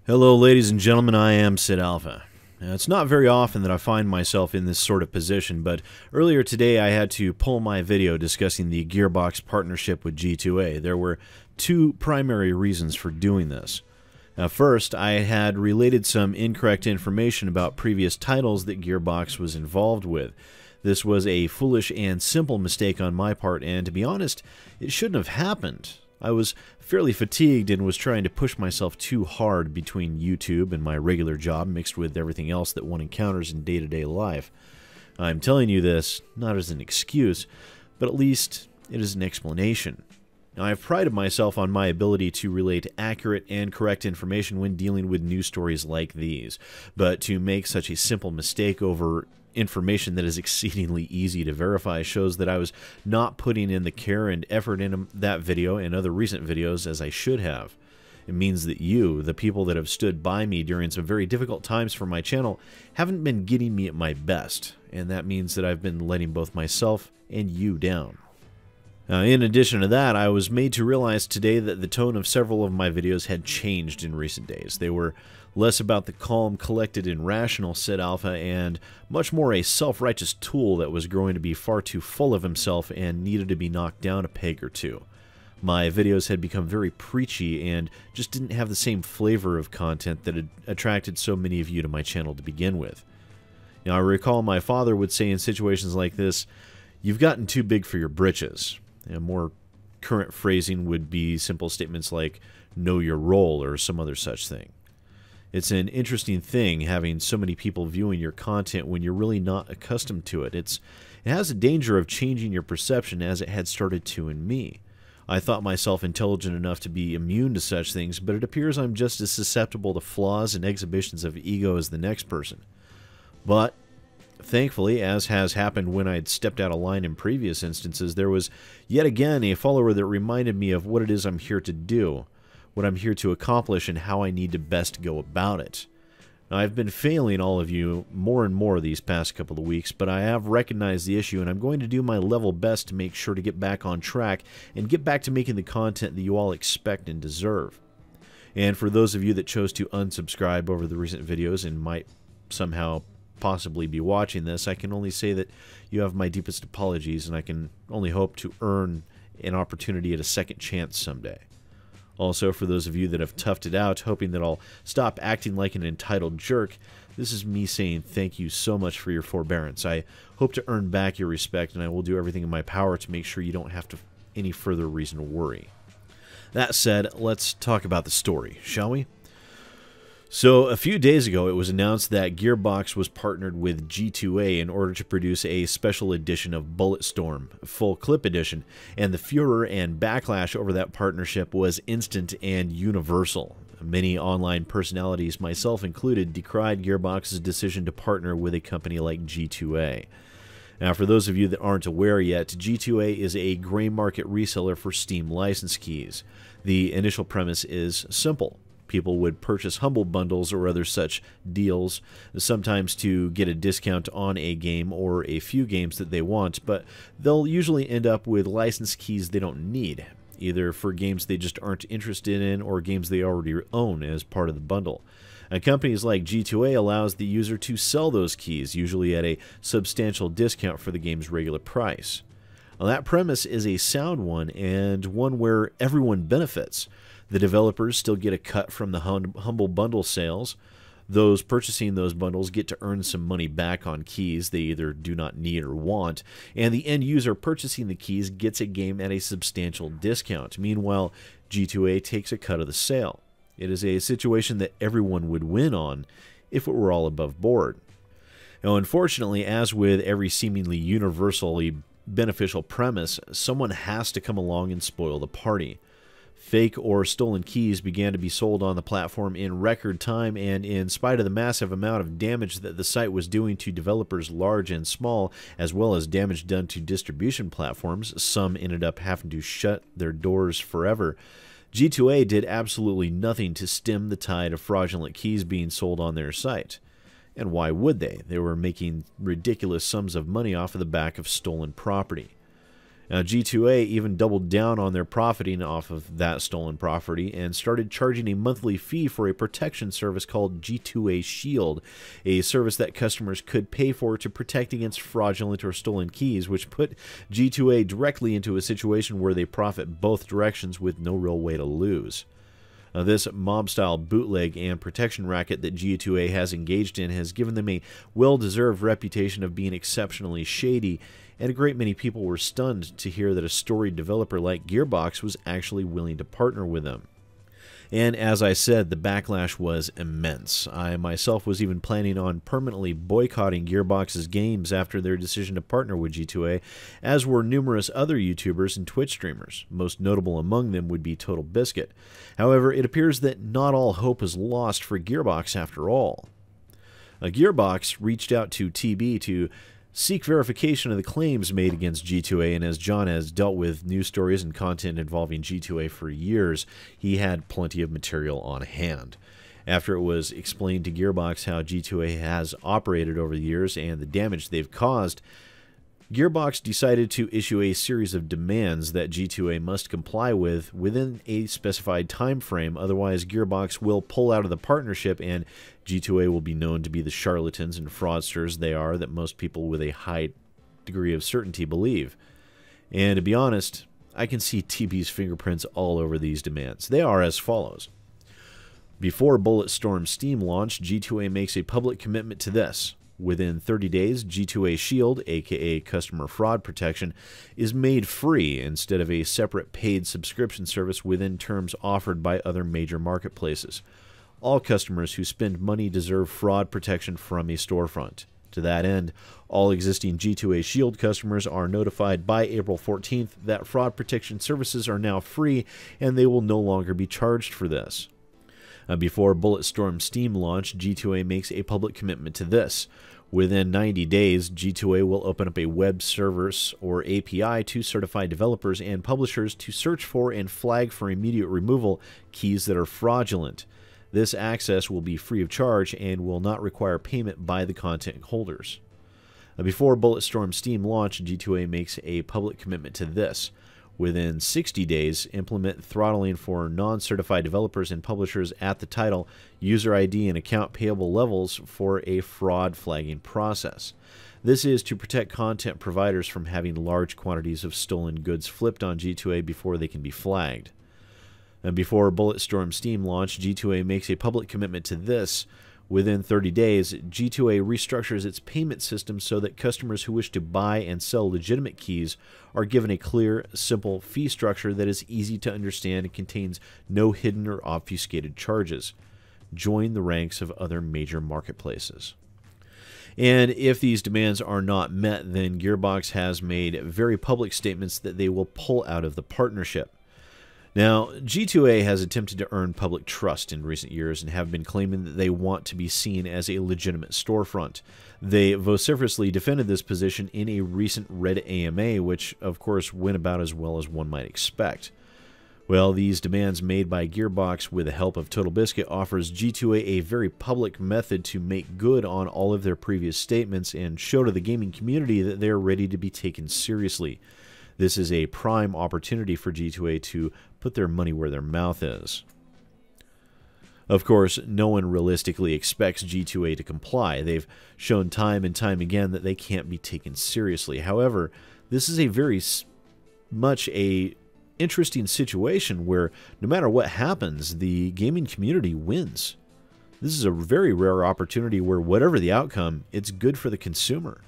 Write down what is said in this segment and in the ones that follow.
Hello, ladies and gentlemen, I am SidAlpha. Now, it's not very often that I find myself in this sort of position, but earlier today I had to pull my video discussing the Gearbox partnership with G2A. There were two primary reasons for doing this. First, I had related some incorrect information about previous titles that Gearbox was involved with. This was a foolish and simple mistake on my part, and to be honest, it shouldn't have happened. I was fairly fatigued and was trying to push myself too hard between YouTube and my regular job mixed with everything else that one encounters in day-to-day life. I'm telling you this not as an excuse, but at least it is an explanation. Now, I've prided myself on my ability to relate accurate and correct information when dealing with news stories like these, but to make such a simple mistake over information that is exceedingly easy to verify shows that I was not putting in the care and effort in that video and other recent videos as I should have. It means that you, the people that have stood by me during some very difficult times for my channel, haven't been getting me at my best, and that means that I've been letting both myself and you down. In addition to that, I was made to realize today that the tone of several of my videos had changed in recent days. They were less about the calm, collected, and rational SidAlpha, and much more a self-righteous tool that was growing to be far too full of himself and needed to be knocked down a peg or two. My videos had become very preachy and just didn't have the same flavor of content that had attracted so many of you to my channel to begin with. Now, I recall my father would say in situations like this, "You've gotten too big for your britches." And more current phrasing would be simple statements like, "know your role," or some other such thing. It's an interesting thing having so many people viewing your content when you're really not accustomed to it. It has a danger of changing your perception, as it had started to in me. I thought myself intelligent enough to be immune to such things, but it appears I'm just as susceptible to flaws and exhibitions of ego as the next person. But thankfully, as has happened when I'd stepped out of line in previous instances, there was yet again a follower that reminded me of what it is I'm here to do, what I'm here to accomplish, and how I need to best go about it. Now, I've been failing all of you more and more these past couple of weeks, but I have recognized the issue, and I'm going to do my level best to make sure to get back on track and get back to making the content that you all expect and deserve. And for those of you that chose to unsubscribe over the recent videos and might somehow possibly be watching this, I can only say that you have my deepest apologies, and I can only hope to earn an opportunity at a second chance someday. Also, for those of you that have toughed it out, hoping that I'll stop acting like an entitled jerk, this is me saying thank you so much for your forbearance. I hope to earn back your respect, and I will do everything in my power to make sure you don't have any further reason to worry. That said, let's talk about the story, shall we? So, a few days ago, it was announced that Gearbox was partnered with G2A in order to produce a special edition of Bulletstorm, Full Clip Edition, and the furor and backlash over that partnership was instant and universal. Many online personalities, myself included, decried Gearbox's decision to partner with a company like G2A. Now, for those of you that aren't aware yet, G2A is a gray market reseller for Steam license keys. The initial premise is simple. People would purchase Humble Bundles or other such deals, sometimes to get a discount on a game or a few games that they want, but they'll usually end up with license keys they don't need, either for games they just aren't interested in or games they already own as part of the bundle. Companies like G2A allows the user to sell those keys, usually at a substantial discount for the game's regular price. Now, that premise is a sound one, and one where everyone benefits. The developers still get a cut from the Humble Bundle sales. Those purchasing those bundles get to earn some money back on keys they either do not need or want, and the end user purchasing the keys gets a game at a substantial discount. Meanwhile, G2A takes a cut of the sale. It is a situation that everyone would win on if it were all above board. Now, unfortunately, as with every seemingly universally beneficial premise, someone has to come along and spoil the party. Fake or stolen keys began to be sold on the platform in record time, and in spite of the massive amount of damage that the site was doing to developers large and small, as well as damage done to distribution platforms, some ended up having to shut their doors forever. G2A did absolutely nothing to stem the tide of fraudulent keys being sold on their site. And why would they? They were making ridiculous sums of money off of the back of stolen property. Now, G2A even doubled down on their profiting off of that stolen property and started charging a monthly fee for a protection service called G2A Shield, a service that customers could pay for to protect against fraudulent or stolen keys, which put G2A directly into a situation where they profit both directions with no real way to lose. This mob-style bootleg and protection racket that G2A has engaged in has given them a well-deserved reputation of being exceptionally shady, and a great many people were stunned to hear that a storied developer like Gearbox was actually willing to partner with them. And as I said, the backlash was immense. I myself was even planning on permanently boycotting Gearbox's games after their decision to partner with G2A, as were numerous other YouTubers and Twitch streamers. Most notable among them would be Total Biscuit. However, it appears that not all hope is lost for Gearbox after all. Gearbox reached out to TB to seek verification of the claims made against G2A, and as John has dealt with news stories and content involving G2A for years, he had plenty of material on hand. After it was explained to Gearbox how G2A has operated over the years and the damage they've caused, Gearbox decided to issue a series of demands that G2A must comply with within a specified time frame, otherwise Gearbox will pull out of the partnership and G2A will be known to be the charlatans and fraudsters they are that most people with a high degree of certainty believe. And to be honest, I can see TB's fingerprints all over these demands. They are as follows. Before Bulletstorm Steam launch, G2A makes a public commitment to this. Within 30 days, G2A Shield, aka Customer Fraud Protection, is made free instead of a separate paid subscription service within terms offered by other major marketplaces. All customers who spend money deserve fraud protection from a storefront. To that end, all existing G2A Shield customers are notified by April 14th that fraud protection services are now free and they will no longer be charged for this. Before Bulletstorm Steam launch, G2A makes a public commitment to this. Within 90 days, G2A will open up a web service or API to certified developers and publishers to search for and flag for immediate removal keys that are fraudulent. This access will be free of charge and will not require payment by the content holders. Before Bulletstorm Steam launch, G2A makes a public commitment to this. Within 60 days, implement throttling for non-certified developers and publishers at the title, user ID, and account payable levels for a fraud flagging process. This is to protect content providers from having large quantities of stolen goods flipped on G2A before they can be flagged. And before Bulletstorm Steam launch, G2A makes a public commitment to this. Within 30 days, G2A restructures its payment system so that customers who wish to buy and sell legitimate keys are given a clear, simple fee structure that is easy to understand and contains no hidden or obfuscated charges. Join the ranks of other major marketplaces. And if these demands are not met, then Gearbox has made very public statements that they will pull out of the partnership. Now, G2A has attempted to earn public trust in recent years and have been claiming that they want to be seen as a legitimate storefront. They vociferously defended this position in a recent Reddit AMA, which of course went about as well as one might expect. Well, these demands made by Gearbox with the help of Total Biscuit offers G2A a very public method to make good on all of their previous statements and show to the gaming community that they are ready to be taken seriously. This is a prime opportunity for G2A to put their money where their mouth is. Of course, no one realistically expects G2A to comply. They've shown time and time again that they can't be taken seriously. However, this is a very much a interesting situation where no matter what happens, the gaming community wins. This is a very rare opportunity where whatever the outcome, it's good for the consumer.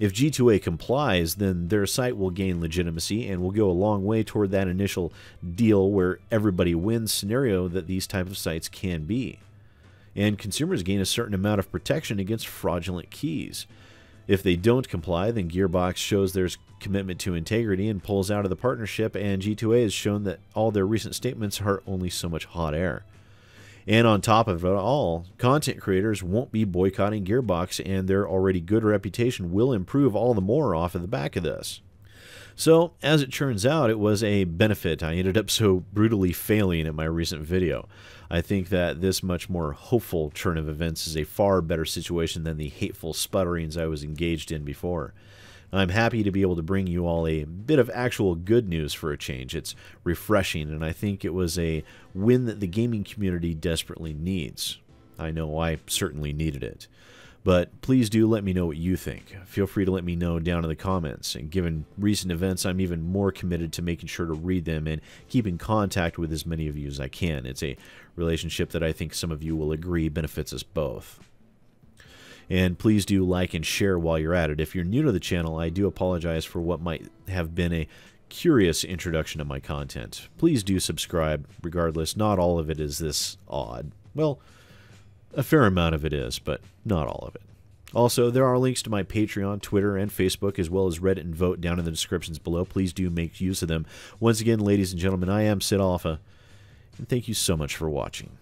If G2A complies, then their site will gain legitimacy and will go a long way toward that initial deal where everybody wins scenario that these types of sites can be. And consumers gain a certain amount of protection against fraudulent keys. If they don't comply, then Gearbox shows their commitment to integrity and pulls out of the partnership, and G2A has shown that all their recent statements are only so much hot air. And on top of it all, content creators won't be boycotting Gearbox, and their already good reputation will improve all the more off of the back of this. So, as it turns out, it was a benefit I ended up so brutally failing at my recent video. I think that this much more hopeful turn of events is a far better situation than the hateful sputterings I was engaged in before. I'm happy to be able to bring you all a bit of actual good news for a change. It's refreshing, and I think it was a win that the gaming community desperately needs. I know I certainly needed it. But please do let me know what you think. Feel free to let me know down in the comments. And given recent events, I'm even more committed to making sure to read them and keep in contact with as many of you as I can. It's a relationship that I think some of you will agree benefits us both. And please do like and share while you're at it. If you're new to the channel, I do apologize for what might have been a curious introduction to my content. Please do subscribe. Regardless, not all of it is this odd. Well, a fair amount of it is, but not all of it. Also, there are links to my Patreon, Twitter, and Facebook, as well as Reddit and Vote down in the descriptions below. Please do make use of them. Once again, ladies and gentlemen, I am SidAlpha, and thank you so much for watching.